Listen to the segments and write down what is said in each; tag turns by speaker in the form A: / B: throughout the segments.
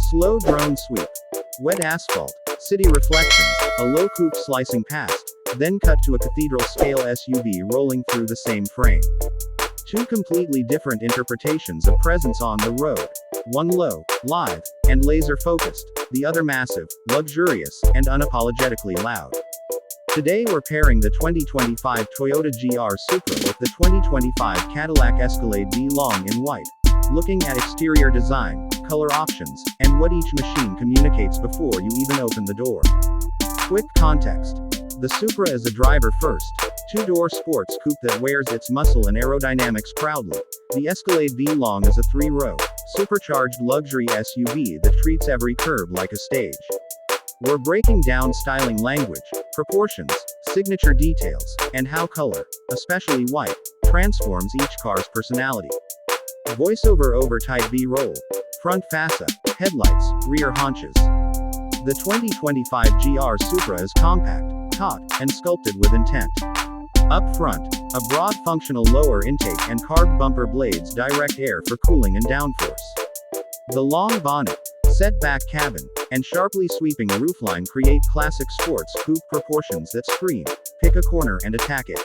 A: Slow drone sweep. Wet asphalt. City reflections. A low coupe slicing past. Then cut to a cathedral-scale SUV rolling through the same frame. Two completely different interpretations of presence on the road. One low, live, and laser-focused. The other massive, luxurious, and unapologetically loud. Today we're pairing the 2025 Toyota GR Supra with the 2025 Cadillac Escalade-V Long in white. Looking at exterior design, color options, and what each machine communicates before you even open the door. Quick context. The Supra is a driver-first, two-door sports coupe that wears its muscle and aerodynamics proudly. The Escalade-V Long is a three-row, supercharged luxury SUV that treats every curve like a stage. We're breaking down styling language, proportions, signature details, and how color, especially white, transforms each car's personality. Voiceover over type B-roll. Front fascia, headlights, rear haunches. The 2025 GR Supra is compact, taut, and sculpted with intent. Up front, a broad functional lower intake and carved bumper blades direct air for cooling and downforce. The long bonnet, set back cabin, and sharply sweeping roofline create classic sports coupe proportions that scream, pick a corner and attack it.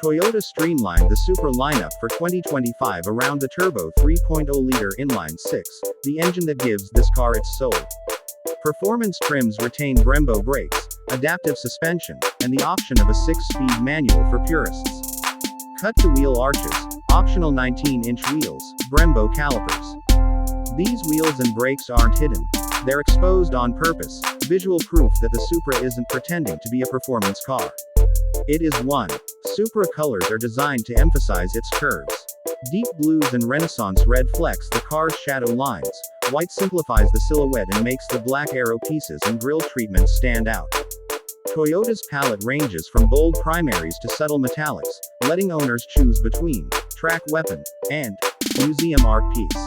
A: Toyota streamlined the Supra lineup for 2025 around the turbo 3.0-liter inline-6, the engine that gives this car its soul. Performance trims retain Brembo brakes, adaptive suspension, and the option of a 6-speed manual for purists. Cut-to-wheel arches, optional 19-inch wheels, Brembo calipers. These wheels and brakes aren't hidden. They're exposed on purpose, visual proof that the Supra isn't pretending to be a performance car. It is one. Supra colors are designed to emphasize its curves. Deep blues and Renaissance red flex the car's shadow lines. White simplifies the silhouette and makes the black aero pieces and grille treatments stand out. Toyota's palette ranges from bold primaries to subtle metallics, letting owners choose between track weapon and museum art piece.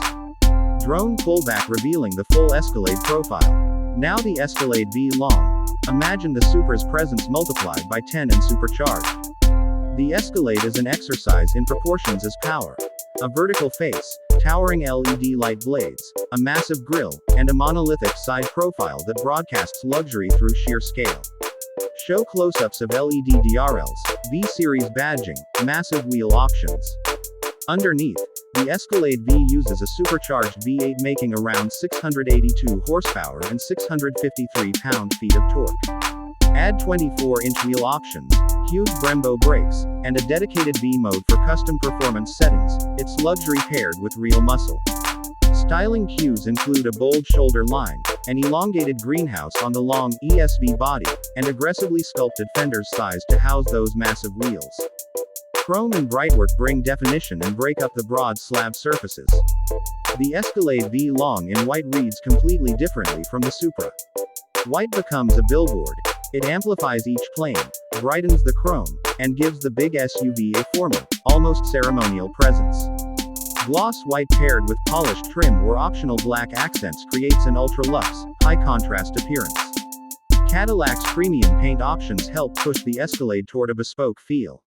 A: Drone pullback revealing the full Escalade profile. Now the Escalade-V Long. Imagine the Supra's presence multiplied by 10 and supercharged. The Escalade is an exercise in proportions as power. A vertical face, towering LED light blades, a massive grille, and a monolithic side profile that broadcasts luxury through sheer scale. Show close-ups of LED DRLs, V-Series badging, massive wheel options. Underneath, the Escalade-V uses a supercharged V8 making around 682 horsepower and 653 pound-feet of torque. Add 24-inch wheel options, huge Brembo brakes, and a dedicated V-mode for custom performance settings. It's luxury paired with real muscle. Styling cues include a bold shoulder line, an elongated greenhouse on the long ESV body, and aggressively sculpted fenders sized to house those massive wheels. Chrome and brightwork bring definition and break up the broad slab surfaces. The Escalade-V Long in white reads completely differently from the Supra. White becomes a billboard. It amplifies each plane, brightens the chrome, and gives the big SUV a formal, almost ceremonial presence. Gloss white paired with polished trim or optional black accents creates an ultra-luxe, high-contrast appearance. Cadillac's premium paint options help push the Escalade toward a bespoke feel.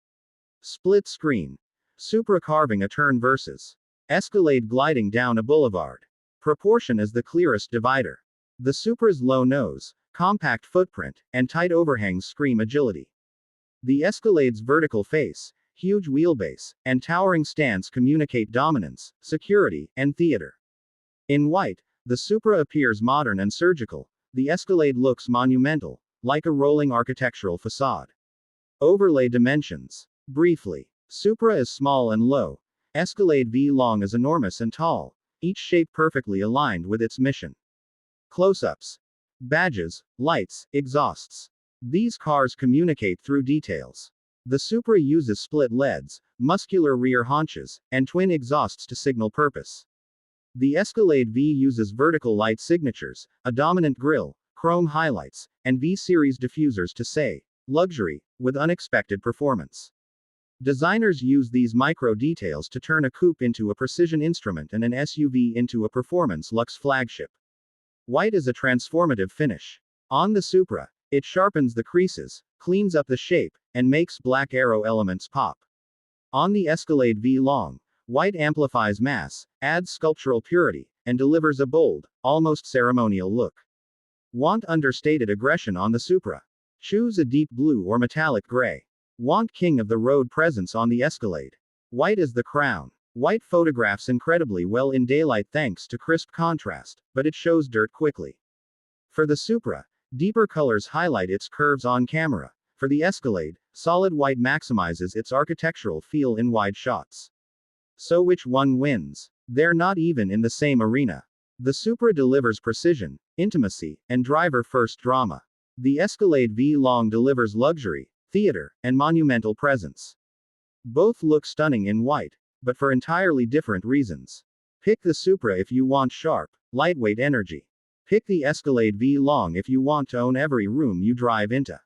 A: Split screen. Supra carving a turn versus Escalade gliding down a boulevard. Proportion is the clearest divider. The Supra's low nose, compact footprint, and tight overhangs scream agility. The Escalade's vertical face, huge wheelbase, and towering stance communicate dominance, security, and theater. In white, the Supra appears modern and surgical. The Escalade looks monumental, like a rolling architectural facade. Overlay dimensions. Briefly, Supra is small and low. Escalade-V Long is enormous and tall, each shape perfectly aligned with its mission. Close-ups. Badges, lights, exhausts. These cars communicate through details. The Supra uses split LEDs, muscular rear haunches, and twin exhausts to signal purpose. The Escalade-V uses vertical light signatures, a dominant grille, chrome highlights, and V-Series diffusers to say, luxury, with unexpected performance. Designers use these micro details to turn a coupe into a precision instrument and an SUV into a performance luxe flagship. White is a transformative finish. On the Supra, it sharpens the creases, cleans up the shape, and makes black aero elements pop. On the Escalade-V Long, white amplifies mass, adds sculptural purity, and delivers a bold, almost ceremonial look. Want understated aggression on the Supra? Choose a deep blue or metallic gray. Want king of the road presence on the Escalade? White is the crown. White photographs incredibly well in daylight thanks to crisp contrast, but it shows dirt quickly. For the Supra, deeper colors highlight its curves on camera. For the Escalade, solid white maximizes its architectural feel in wide shots. So which one wins? They're not even in the same arena. The Supra delivers precision, intimacy, and driver-first drama. The Escalade-V Long delivers luxury, theater, and monumental presence. Both look stunning in white, but for entirely different reasons. Pick the Supra if you want sharp, lightweight energy. Pick the Escalade-V Long if you want to own every room you drive into.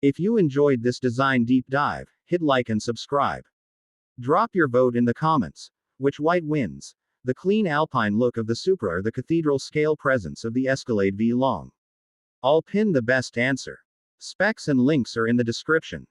A: If you enjoyed this design deep dive, hit like and subscribe. Drop your vote in the comments. Which white wins? The clean alpine look of the Supra or the cathedral scale presence of the Escalade-V Long? I'll pin the best answer. Specs and links are in the description.